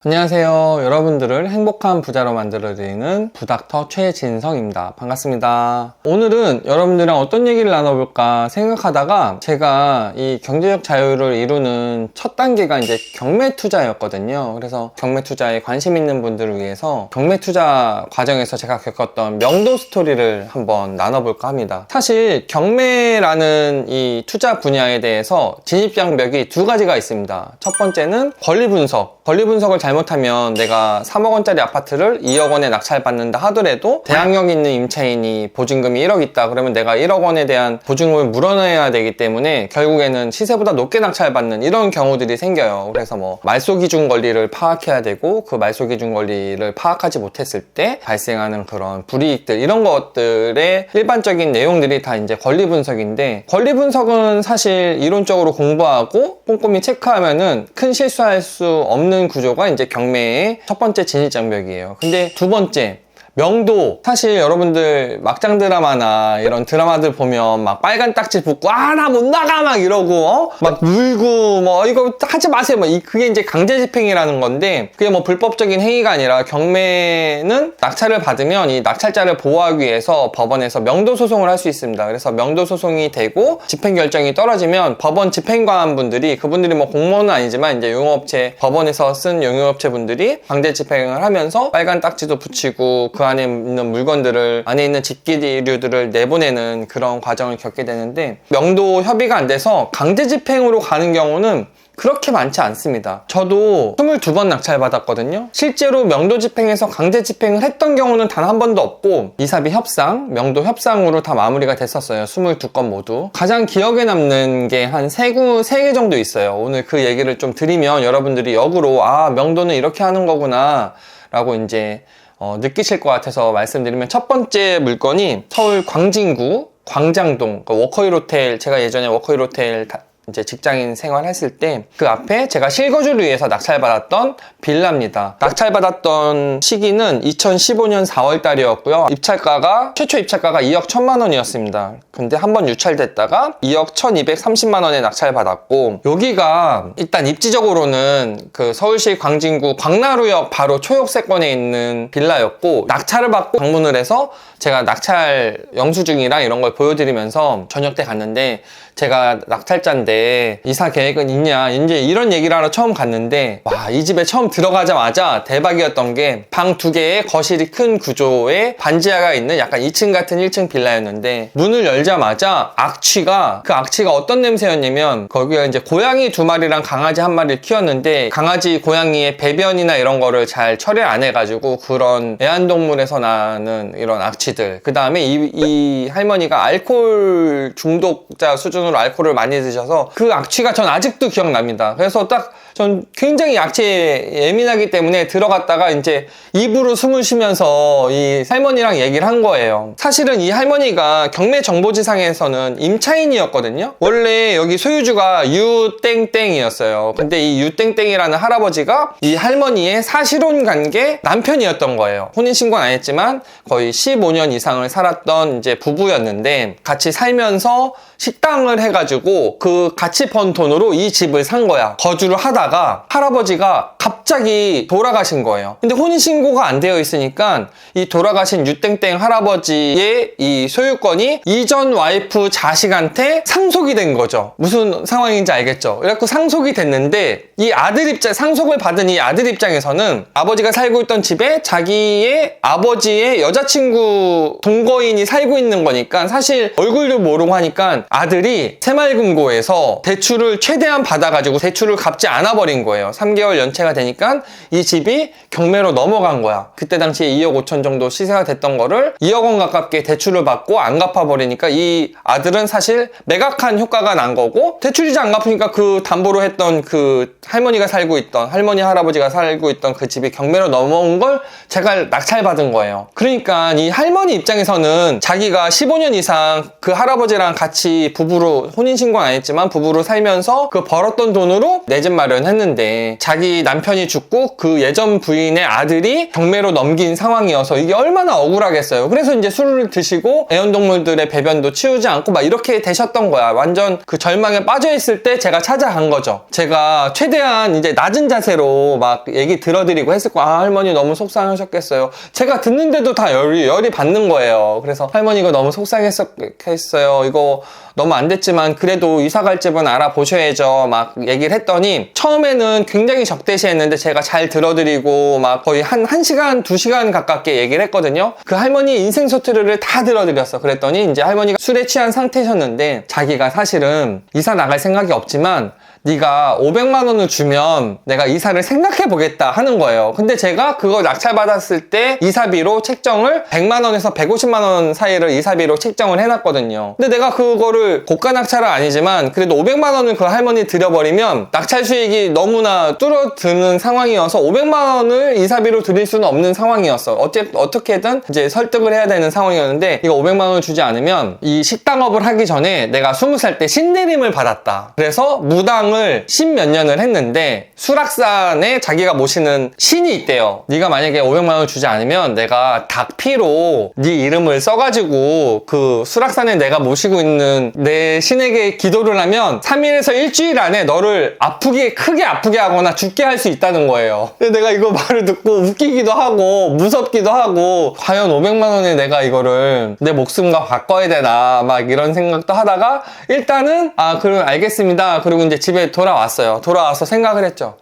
안녕하세요. 여러분들을 행복한 부자로 만들어드리는 부닥터 최진성입니다. 반갑습니다. 오늘은 여러분들이랑 어떤 얘기를 나눠볼까 생각하다가 제가 이 경제적 자유를 이루는 첫 단계가 이제 경매 투자였거든요. 그래서 경매 투자에 관심 있는 분들을 위해서 경매 투자 과정에서 제가 겪었던 명도 스토리를 한번 나눠볼까 합니다. 사실 경매라는 이 투자 분야에 대해서 진입장벽이 두 가지가 있습니다. 첫 번째는 권리 분석. 권리 분석을 잘못하면 내가 3억 원짜리 아파트를 2억 원에 낙찰받는다 하더라도 대항력 있는 임차인이 보증금이 1억 있다 그러면 내가 1억 원에 대한 보증금을 물어내야 되기 때문에 결국에는 시세보다 높게 낙찰받는 이런 경우들이 생겨요. 그래서 뭐 말소기준 권리를 파악해야 되고 그 말소기준 권리를 파악하지 못했을 때 발생하는 그런 불이익들 이런 것들의 일반적인 내용들이 다 이제 권리 분석인데, 권리 분석은 사실 이론적으로 공부하고 꼼꼼히 체크하면은 큰 실수할 수 없는 구조가 이제 경매의 첫 번째 진입장벽이에요. 근데 두 번째, 명도. 사실 여러분들 막장 드라마나 이런 드라마들 보면 막 빨간 딱지 붙고 나 못 나가 막 이러고 막 물고 뭐 이거 하지 마세요 뭐 그게 이제 강제 집행이라는 건데, 그게 뭐 불법적인 행위가 아니라 경매는 낙찰을 받으면 이 낙찰자를 보호하기 위해서 법원에서 명도 소송을 할 수 있습니다. 그래서 명도 소송이 되고 집행 결정이 떨어지면 법원 집행관 분들이, 그분들이 뭐 공무원은 아니지만 이제 용역업체, 법원에서 쓴 용역업체 분들이 강제 집행을 하면서 빨간 딱지도 붙이고 그 안에 있는 물건들을, 안에 있는 집기류들을 내보내는 그런 과정을 겪게 되는데, 명도 협의가 안 돼서 강제 집행으로 가는 경우는 그렇게 많지 않습니다. 저도 22번 낙찰 받았거든요. 실제로 명도 집행에서 강제 집행을 했던 경우는 단 한 번도 없고 이사비 협상, 명도 협상으로 다 마무리가 됐었어요. 22건 모두. 가장 기억에 남는 게 한 3개 정도 있어요. 오늘 그 얘기를 좀 드리면 여러분들이 역으로 명도는 이렇게 하는 거구나 라고 이제 느끼실 것 같아서 말씀드리면, 첫 번째 물건이 서울 광진구 광장동 워커힐 호텔, 제가 예전에 워커힐 호텔 이제 직장인 생활했을 때 그 앞에 제가 실거주를 위해서 낙찰받았던 빌라입니다. 낙찰받았던 시기는 2015년 4월 달이었고요. 최초 입찰가가 2억 1천만 원이었습니다. 근데 한번 유찰됐다가 2억 1230만 원에 낙찰받았고, 여기가 일단 입지적으로는 그 서울시 광진구 광나루역 바로 초역세권에 있는 빌라였고, 낙찰을 받고 방문을 해서 제가 낙찰 영수증이랑 이런 걸 보여드리면서 저녁 때 갔는데, 제가 낙찰자인데 이사 계획은 있냐 이제 이런 얘기를 하러 처음 갔는데, 이 집에 처음 들어가자마자 대박이었던 게 방 2개에 거실이 큰 구조에 반지하가 있는 약간 2층 같은 1층 빌라였는데, 문을 열자마자 그 악취가 어떤 냄새였냐면, 거기가 이제 고양이 2마리랑 강아지 1마리를 키웠는데 강아지 고양이의 배변이나 이런 거를 잘 처리를 안 해가지고 그런 애완동물에서 나는 이런 악취들, 그 다음에 이 할머니가 알코올 중독자 수준으로 알코올을 많이 드셔서 그 악취가 전 아직도 기억납니다. 그래서 전 굉장히 악취에 예민하기 때문에 들어갔다가 이제 입으로 숨을 쉬면서 이 할머니랑 얘기를 한 거예요. 사실은 이 할머니가 경매 정보지상에서는 임차인이었거든요. 원래 여기 소유주가 유땡땡이었어요. 근데 이 유땡땡이라는 할아버지가 이 할머니의 사실혼 관계 남편이었던 거예요. 혼인신고는 안 했지만 거의 15년 이상을 살았던 이제 부부였는데, 같이 살면서 식당을 해가지고 그 같이 번 돈으로 이 집을 산 거야. 거주를 하다가 할아버지가 갑자기 돌아가신 거예요. 근데 혼인신고가 안 되어 있으니까 이 돌아가신 유땡땡 할아버지의 이 소유권이 이전 와이프 자식한테 상속이 된 거죠. 무슨 상황인지 알겠죠? 그래갖고 상속이 됐는데, 이 상속을 받은 이 아들 입장에서는 아버지가 살고 있던 집에 자기의 아버지의 여자친구 동거인이 살고 있는 거니까 사실 얼굴도 모르고 하니까 아들이 새마을금고에서 대출을 최대한 받아가지고 대출을 갚지 않아 버린 거예요. 3개월 연체가 되니까 이 집이 경매로 넘어간 거야. 그때 당시에 2억 5천 정도 시세가 됐던 거를 2억 원 가깝게 대출을 받고 안 갚아버리니까 이 아들은 사실 매각한 효과가 난 거고, 대출이자 안 갚으니까 그 담보로 했던 그 할머니가 살고 있던, 할머니 할아버지가 살고 있던 그 집이 경매로 넘어온 걸 제가 낙찰받은 거예요. 그러니까 이 할머니 입장에서는 자기가 15년 이상 그 할아버지랑 같이 부부로, 혼인신고는 안 했지만 부부로 살면서 그 벌었던 돈으로 내 집 마련을 발견했는데 자기 남편이 죽고 그 예전 부인의 아들이 경매로 넘긴 상황이어서 이게 얼마나 억울하겠어요. 그래서 이제 술을 드시고 애완동물들의 배변도 치우지 않고 막 이렇게 되셨던 거야. 완전 그 절망에 빠져있을 때 제가 찾아간 거죠. 제가 최대한 이제 낮은 자세로 막 얘기 들어드리고 했을 거야. 아, 할머니 너무 속상하셨겠어요. 제가 듣는데도 다 열이 받는 거예요. 그래서 할머니 이거 너무 속상했어요. 이거 너무 안 됐지만 그래도 이사 갈 집은 알아보셔야죠. 막 얘기를 했더니 처음에는 굉장히 적대시했는데 제가 잘 들어드리고 막 거의 한 1시간, 2시간 가깝게 얘기를 했거든요. 그 할머니 인생 소트를 다 들어드렸어. 그랬더니 이제 할머니가 술에 취한 상태셨는데 자기가 사실은 이사 나갈 생각이 없지만 네가 500만 원을 주면 내가 이사를 생각해 보겠다 하는 거예요. 근데 제가 그거 낙찰받았을 때 이사비로 책정을 100만 원에서 150만 원 사이를 이사비로 책정을 해놨거든요. 근데 내가 그거를 고가 낙찰은 아니지만 그래도 500만 원을 그 할머니 드려버리면 낙찰 수익이 너무나 뚫어드는 상황이어서 500만 원을 이사비로 드릴 수는 없는 상황이었어. 어떻게든 이제 설득을 해야 되는 상황이었는데 이거 500만 원을 주지 않으면 이 식당업을 하기 전에 내가 20살 때 신내림을 받았다. 그래서 무당 을 10몇 년을 했는데 수락산에 자기가 모시는 신이 있대요. 네가 만약에 500만 원을 주지 않으면 내가 닭피로 네 이름을 써가지고 그 수락산에 내가 모시고 있는 내 신에게 기도를 하면 3일에서 일주일 안에 너를 크게 아프게 하거나 죽게 할 수 있다는 거예요. 근데 내가 이거 말을 듣고 웃기기도 하고 무섭기도 하고 과연 500만 원에 내가 이거를 내 목숨과 바꿔야 되나 막 이런 생각도 하다가 일단은 그럼 알겠습니다. 그리고 이제 집에 돌아왔어요. 돌아와서 생각을 했죠.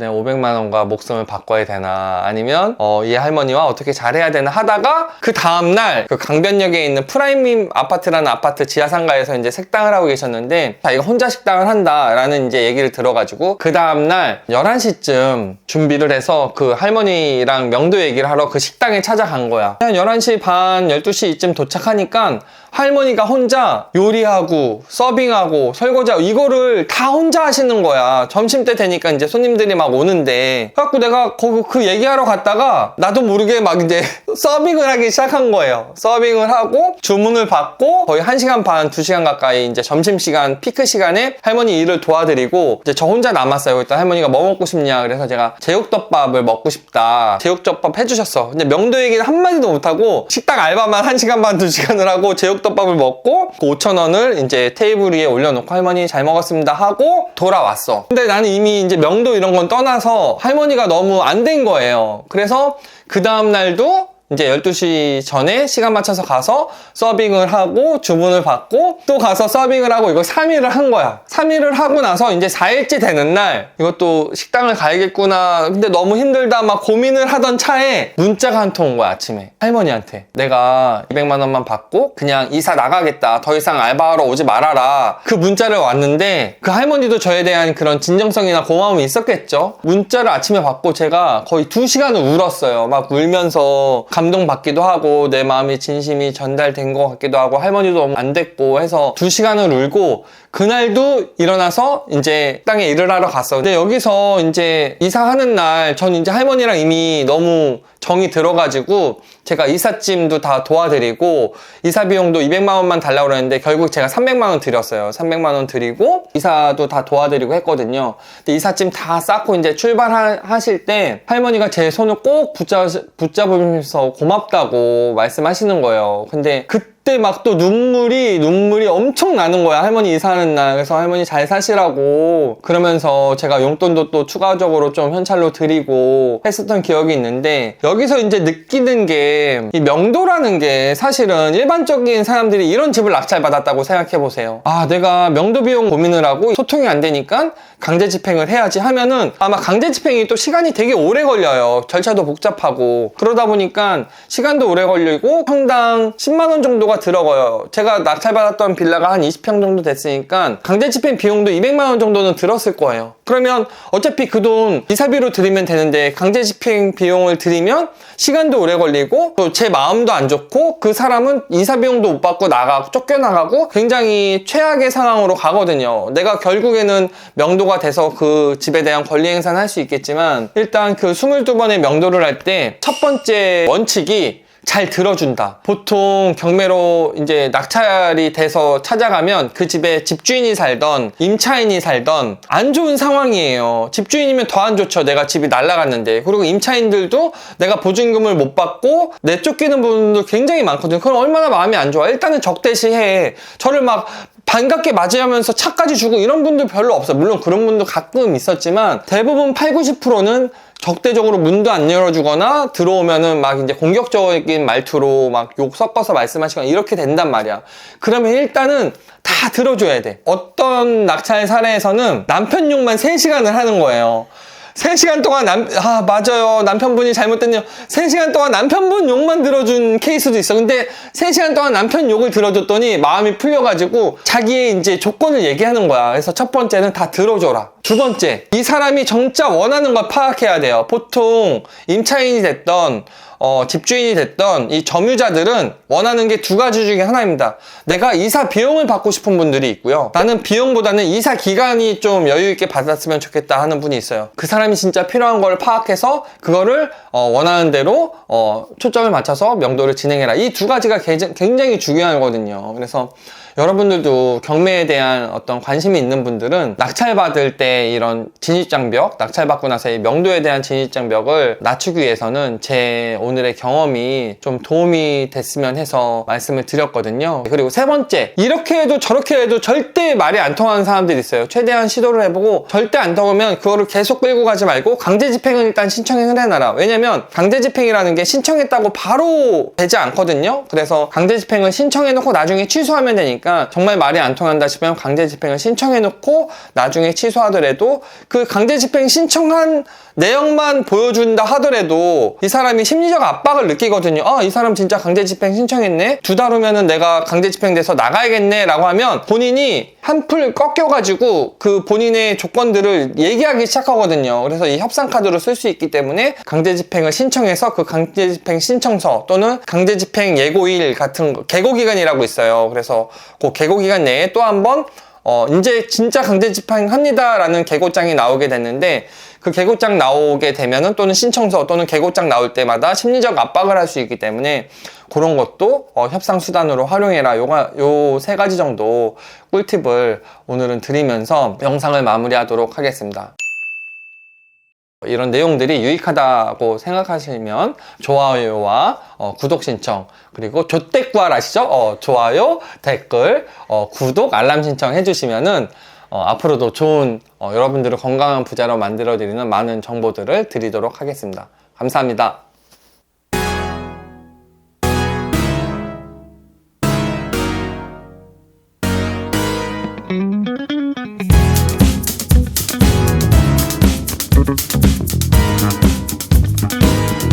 내가 500만 원과 목숨을 바꿔야 되나 아니면 이 할머니와 어떻게 잘해야 되나 하다가 그 다음날 그 강변역에 있는 프라임 아파트라는 아파트 지하상가에서 이제 식당을 하고 계셨는데 자기가 혼자 식당을 한다라는 이제 얘기를 들어가지고 그 다음날 11시쯤 준비를 해서 그 할머니랑 명도 얘기를 하러 그 식당에 찾아간 거야. 한 11시 반 12시 이쯤 도착하니까 할머니가 혼자 요리하고 서빙하고 설거지하고 이거를 다 혼자 하시는 거야. 점심때 되니까 이제 손님들이 막 오는데 그래갖고 내가 그 얘기하러 갔다가 나도 모르게 막 이제 서빙을 하기 시작한 거예요. 서빙을 하고 주문을 받고 거의 1시간 반, 2시간 가까이 이제 점심시간 피크 시간에 할머니 일을 도와드리고 이제 저 혼자 남았어요. 일단 할머니가 뭐 먹고 싶냐 그래서 제가 제육덮밥을 먹고 싶다. 제육덮밥 해주셨어. 근데 명도 얘기는 한마디도 못하고 식당 알바만 1시간 반, 2시간을 하고 제육덮밥을 먹고 그 5,000원을 이제 테이블 위에 올려놓고 할머니 잘 먹었습니다 하고 돌아왔어. 근데 나는 이미 이제 명도 이런 건 떠나서 할머니가 너무 안 된 거예요. 그래서 그 다음날도 이제 12시 전에 시간 맞춰서 가서 서빙을 하고 주문을 받고 또 가서 서빙을 하고 이거 3일을 한 거야. 3일을 하고 나서 이제 4일째 되는 날 이것도 식당을 가야겠구나. 근데 너무 힘들다 막 고민을 하던 차에 문자가 한 통 온 거야. 아침에 할머니한테 내가 200만 원만 받고 그냥 이사 나가겠다. 더 이상 알바하러 오지 말아라. 그 문자를 왔는데 그 할머니도 저에 대한 그런 진정성이나 고마움이 있었겠죠. 문자를 아침에 받고 제가 거의 2시간을 울었어요. 막 울면서 감동받기도 하고 내 마음이 진심이 전달된 것 같기도 하고 할머니도 너무 안 됐고 해서 2시간을 울고 그날도 일어나서 이제 식당에 일을 하러 갔어. 근데 여기서 이제 이사하는 날 전 이제 할머니랑 이미 너무 정이 들어가지고 제가 이삿짐도 다 도와드리고 이사 비용도 200만 원만 달라고 그랬는데 결국 제가 300만 원 드렸어요. 300만 원 드리고 이사도 다 도와드리고 했거든요. 근데 이삿짐 다 쌓고 이제 출발하실 때 할머니가 제 손을 꼭 붙잡으면서 고맙다고 말씀하시는 거예요. 근데 그때 막 또 눈물이 엄청 나는 거야. 할머니 이사하는 날. 그래서 할머니 잘 사시라고 그러면서 제가 용돈도 또 추가적으로 좀 현찰로 드리고 했었던 기억이 있는데 여기서 이제 느끼는 게 이 명도라는 게 사실은 일반적인 사람들이 이런 집을 낙찰받았다고 생각해보세요. 내가 명도 비용 고민을 하고 소통이 안 되니까 강제 집행을 해야지 하면은 아마 강제 집행이 또 시간이 되게 오래 걸려요. 절차도 복잡하고 그러다 보니까 시간도 오래 걸리고 평당 10만 원 정도가 들어가요. 제가 낙찰받았던 빌라가 한 20평 정도 됐으니까 강제 집행 비용도 200만 원 정도는 들었을 거예요. 그러면 어차피 그 돈 이사비로 드리면 되는데 강제 집행 비용을 드리면 시간도 오래 걸리고 또 제 마음도 안 좋고 그 사람은 이사 비용도 못 받고 쫓겨나가고 굉장히 최악의 상황으로 가거든요. 내가 결국에는 명도가 돼서 그 집에 대한 권리 행사는 할 수 있겠지만 일단 그 22번의 명도를 할 때 첫 번째 원칙이 잘 들어준다. 보통 경매로 이제 낙찰이 돼서 찾아가면 그 집에 집주인이 살던 임차인이 살던 안 좋은 상황이에요. 집주인이면 더 안 좋죠. 내가 집이 날라갔는데. 그리고 임차인들도 내가 보증금을 못 받고 내쫓기는 부분도 굉장히 많거든요. 그럼 얼마나 마음이 안 좋아. 일단은 적대시해. 저를 막 반갑게 맞이하면서 차까지 주고 이런 분들 별로 없어요. 물론 그런 분도 가끔 있었지만 대부분 80, 90%는 적대적으로 문도 안 열어주거나 들어오면은 막 이제 공격적인 말투로 막 욕 섞어서 말씀하시거나 이렇게 된단 말이야. 그러면 일단은 다 들어줘야 돼. 어떤 낙찰 사례에서는 남편 욕만 3시간을 하는 거예요. 3시간 동안 맞아요. 남편분이 잘못됐네요. 3시간 동안 남편분 욕만 들어준 케이스도 있어. 근데 3시간 동안 남편 욕을 들어줬더니 마음이 풀려가지고 자기의 이제 조건을 얘기하는 거야. 그래서 첫 번째는 다 들어줘라. 두 번째, 이 사람이 진짜 원하는 걸 파악해야 돼요. 보통 임차인이 됐던 집주인이 됐던 이 점유자들은 원하는 게 2가지 중에 하나입니다. 내가 이사 비용을 받고 싶은 분들이 있고요. 나는 비용보다는 이사 기간이 좀 여유 있게 받았으면 좋겠다 하는 분이 있어요. 그 사람이 진짜 필요한 걸 파악해서 그거를 원하는 대로 초점을 맞춰서 명도를 진행해라. 이 2가지가 굉장히 중요하거든요. 그래서 여러분들도 경매에 대한 어떤 관심이 있는 분들은 낙찰받을 때 이런 진입장벽, 낙찰받고 나서의 명도에 대한 진입장벽을 낮추기 위해서는 제 오늘의 경험이 좀 도움이 됐으면 해서 말씀을 드렸거든요. 그리고 세 번째, 이렇게 해도 저렇게 해도 절대 말이 안 통하는 사람들이 있어요. 최대한 시도를 해보고 절대 안 통하면 그거를 계속 끌고 가지 말고 강제집행은 일단 신청을 해놔라. 왜냐면 강제집행이라는 게 신청했다고 바로 되지 않거든요. 그래서 강제집행을 신청해놓고 나중에 취소하면 되니까 정말 말이 안 통한다 싶으면 강제집행을 신청해놓고 나중에 취소하더라도 그 강제집행 신청한 내용만 보여준다 하더라도 이 사람이 심리적 압박을 느끼거든요. 이 사람 진짜 강제집행 신청했네? 2달 후면은 내가 강제집행돼서 나가야겠네? 라고 하면 본인이 한풀 꺾여가지고 그 본인의 조건들을 얘기하기 시작하거든요. 그래서 이 협상카드로 쓸 수 있기 때문에 강제집행을 신청해서 그 강제집행 신청서 또는 강제집행 예고일 같은 거, 계고기간이라고 있어요. 그래서 그 계고기간 내에 또 한 번 이제 진짜 강제집행합니다 라는 계고장이 나오게 됐는데 그 계고장 나오게 되면은 또는 신청서 또는 계고장 나올 때마다 심리적 압박을 할 수 있기 때문에 그런 것도 협상 수단으로 활용해라. 요 3가지 정도 꿀팁을 오늘은 드리면서 영상을 마무리하도록 하겠습니다. 이런 내용들이 유익하다고 생각하시면 좋아요와 구독 신청 그리고 조댓구알 아시죠? 좋아요, 댓글, 구독, 알람 신청 해주시면은 앞으로도 좋은 여러분들을 건강한 부자로 만들어드리는 많은 정보들을 드리도록 하겠습니다. 감사합니다.